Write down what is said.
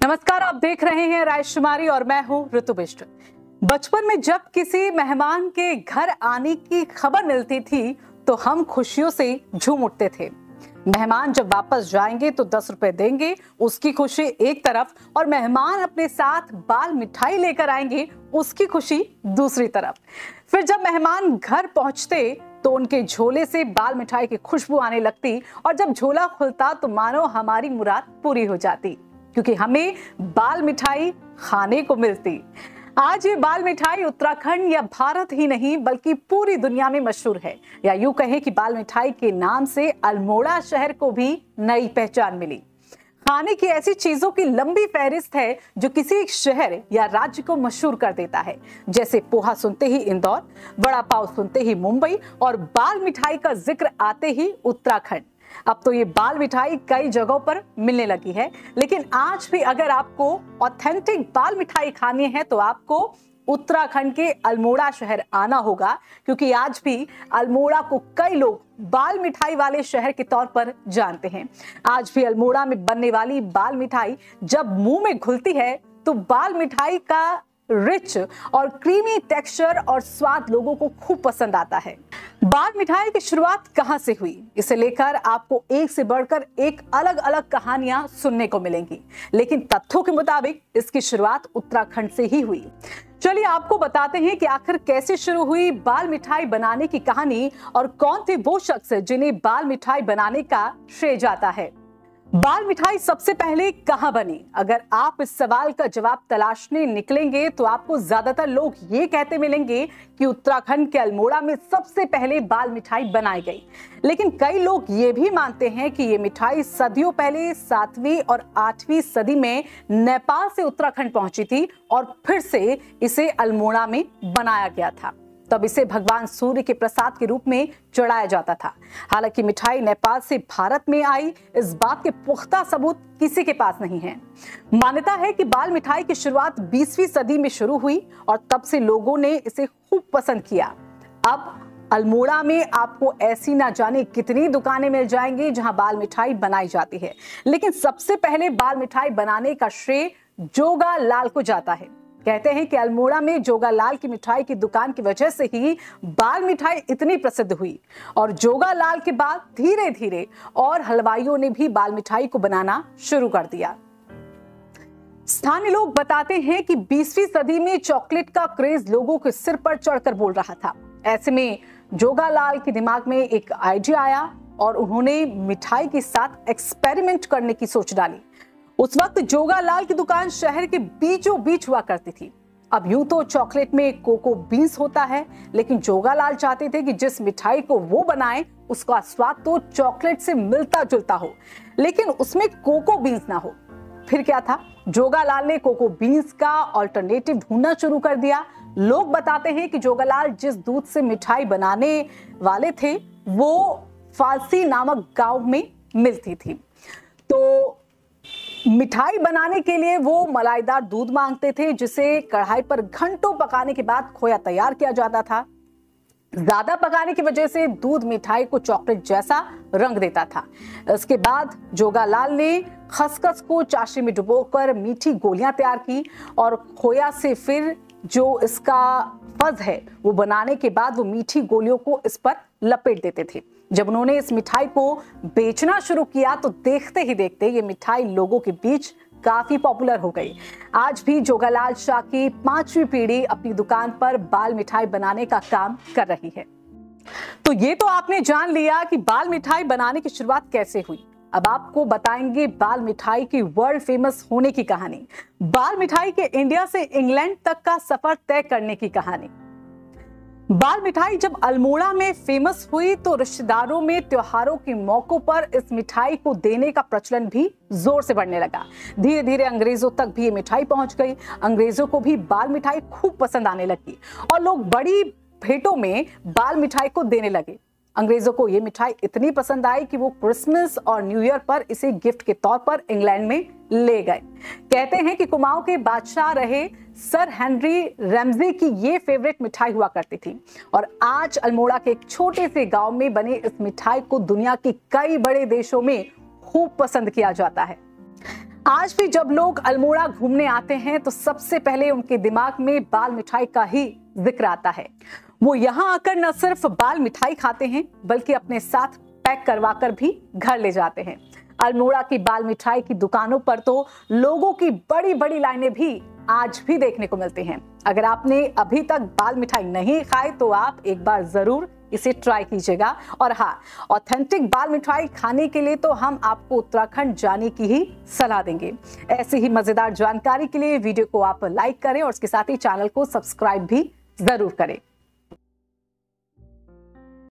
नमस्कार, आप देख रहे हैं रायशुमारी और मैं हूं ऋतु बिष्ट। बचपन में जब किसी मेहमान के घर आने की खबर मिलती थी तो हम खुशियों से झूम उठते थे। मेहमान जब वापस जाएंगे तो 10 रुपए देंगे, उसकी खुशी एक तरफ, और मेहमान अपने साथ बाल मिठाई लेकर आएंगे, उसकी खुशी दूसरी तरफ। फिर जब मेहमान घर पहुंचते तो उनके झोले से बाल मिठाई की खुशबू आने लगती और जब झोला खुलता तो मानो हमारी मुराद पूरी हो जाती, क्योंकि हमें बाल मिठाई खाने को मिलती। आज ये बाल मिठाई उत्तराखंड या भारत ही नहीं बल्कि पूरी दुनिया में मशहूर है, या यूं कहें कि बाल मिठाई के नाम से अल्मोड़ा शहर को भी नई पहचान मिली। खाने की ऐसी चीजों की लंबी फहरिस्त है जो किसी एक शहर या राज्य को मशहूर कर देता है, जैसे पोहा सुनते ही इंदौर, वड़ा पाव सुनते ही मुंबई और बाल मिठाई का जिक्र आते ही उत्तराखंड। अब तो ये बाल मिठाई कई जगहों पर मिलने लगी है, लेकिन आज भी अगर आपको ऑथेंटिक बाल मिठाई खानी है तो आपको उत्तराखंड के अल्मोड़ा शहर आना होगा, क्योंकि आज भी अल्मोड़ा को कई लोग बाल मिठाई वाले शहर के तौर पर जानते हैं। आज भी अल्मोड़ा में बनने वाली बाल मिठाई जब मुंह में घुलती है तो बाल मिठाई का रिच और क्रीमी टेक्सचर और स्वाद लोगों को खूब पसंद आता है। बाल मिठाई की शुरुआत कहां से हुई, इसे लेकर आपको एक से बढ़कर एक अलग अलग कहानियां सुनने को मिलेंगी, लेकिन तथ्यों के मुताबिक इसकी शुरुआत उत्तराखंड से ही हुई। चलिए आपको बताते हैं कि आखिर कैसे शुरू हुई बाल मिठाई बनाने की कहानी और कौन थे वो शख्स जिन्हें बाल मिठाई बनाने का श्रेय जाता है। बाल मिठाई सबसे पहले कहां बनी? अगर आप इस सवाल का जवाब तलाशने निकलेंगे तो आपको ज्यादातर लोग ये कहते मिलेंगे कि उत्तराखंड के अल्मोड़ा में सबसे पहले बाल मिठाई बनाई गई, लेकिन कई लोग ये भी मानते हैं कि ये मिठाई सदियों पहले 7वीं और 8वीं सदी में नेपाल से उत्तराखंड पहुंची थी और फिर से इसे अल्मोड़ा में बनाया गया था। तब इसे भगवान सूर्य के प्रसाद के रूप में चढ़ाया जाता था। हालांकि मिठाई नेपाल से भारत में आई, इस बात के पुख्ता सबूत किसी के पास नहीं है। मान्यता है कि बाल मिठाई की शुरुआत 20वीं सदी में शुरू हुई और तब से लोगों ने इसे खूब पसंद किया। अब अल्मोड़ा में आपको ऐसी ना जाने कितनी दुकानें मिल जाएंगी जहां बाल मिठाई बनाई जाती है, लेकिन सबसे पहले बाल मिठाई बनाने का श्रेय जोगा लाल को जाता है। कहते हैं कि अल्मोड़ा में जोगा लाल की मिठाई की दुकान की वजह से ही बाल मिठाई इतनी प्रसिद्ध हुई और जोगा लाल के बाद धीरे धीरे और हलवाइयों ने भी बाल मिठाई को बनाना शुरू कर दिया। स्थानीय लोग बताते हैं कि 20वीं सदी में चॉकलेट का क्रेज लोगों के सिर पर चढ़कर बोल रहा था। ऐसे में जोगा लाल के दिमाग में एक आइडिया आया और उन्होंने मिठाई के साथ एक्सपेरिमेंट करने की सोच डाली। उस वक्त जोगा लाल की दुकान शहर के बीचों बीच हुआ करती थी। अब यूं तो चॉकलेट में कोको बीन्स होता है, लेकिन जोगा लाल चाहते थे कि जिस मिठाई को वो बनाए उसका स्वाद तो चॉकलेट से मिलता जुलता हो, लेकिन उसमें कोको बीन्स ना हो। फिर क्या था, जोगा लाल ने कोको बीन्स का ऑल्टरनेटिव ढूंढना शुरू कर दिया। लोग बताते हैं कि जोगा लाल जिस दूध से मिठाई बनाने वाले थे वो फालसी नामक गांव में मिलती थी। तो मिठाई बनाने के लिए वो मलाईदार दूध मांगते थे, जिसे कढ़ाई पर घंटों पकाने के बाद खोया तैयार किया जाता था। ज्यादा पकाने की वजह से दूध मिठाई को चॉकलेट जैसा रंग देता था। इसके बाद जोगा लाल ने खसखस को चाशनी में डुबोकर मीठी गोलियां तैयार की और खोया से फिर जो इसका फज है वो बनाने के बाद वो मीठी गोलियों को इस पर लपेट देते थे। जब उन्होंने इस मिठाई को बेचना शुरू किया तो देखते ही देखते ये मिठाई लोगों के बीच काफी पॉपुलर हो गई। आज भी जोगालाल शाह की 5वीं पीढ़ी अपनी दुकान पर बाल मिठाई बनाने का काम कर रही है। तो ये तो आपने जान लिया कि बाल मिठाई बनाने की शुरुआत कैसे हुई। अब आपको बताएंगे बाल मिठाई की वर्ल्ड फेमस होने की कहानी, बाल मिठाई के इंडिया से इंग्लैंड तक का सफर तय करने की कहानी। बाल मिठाई जब अल्मोड़ा में फेमस हुई तो रिश्तेदारों में त्योहारों के मौकों पर इस मिठाई को देने का प्रचलन भी जोर से बढ़ने लगा। धीरे धीरे अंग्रेजों तक भी ये मिठाई पहुंच गई। अंग्रेजों को भी बाल मिठाई खूब पसंद आने लगी और लोग बड़ी भेंटों में बाल मिठाई को देने लगे। अंग्रेजों को ये मिठाई इतनी पसंद आई कि वो क्रिसमस और न्यू ईयर पर इसे गिफ्ट के तौर पर इंग्लैंड में ले गए। कहते हैं कि कुमाऊं के बादशाह रहे सर हेनरी रैमजे की ये फेवरेट मिठाई हुआ करती थी और आज अल्मोड़ा के एक छोटे से गांव में बने इस मिठाई को दुनिया के कई बड़े देशों में खूब पसंद किया जाता है। आज भी जब लोग अल्मोड़ा घूमने आते हैं तो सबसे पहले उनके दिमाग में बाल मिठाई का ही जिक्र आता है। वो यहाँ आकर न सिर्फ बाल मिठाई खाते हैं बल्कि अपने साथ पैक करवाकर भी घर ले जाते हैं। अल्मोड़ा की बाल मिठाई की दुकानों पर तो लोगों की बड़ी बड़ी लाइनें भी आज भी देखने को मिलती हैं। अगर आपने अभी तक बाल मिठाई नहीं खाई तो आप एक बार जरूर इसे ट्राई कीजिएगा। और हाँ, ऑथेंटिक बाल मिठाई खाने के लिए तो हम आपको उत्तराखंड जाने की ही सलाह देंगे। ऐसी ही मजेदार जानकारी के लिए वीडियो को आप लाइक करें और उसके साथ ही चैनल को सब्सक्राइब भी जरूर करें।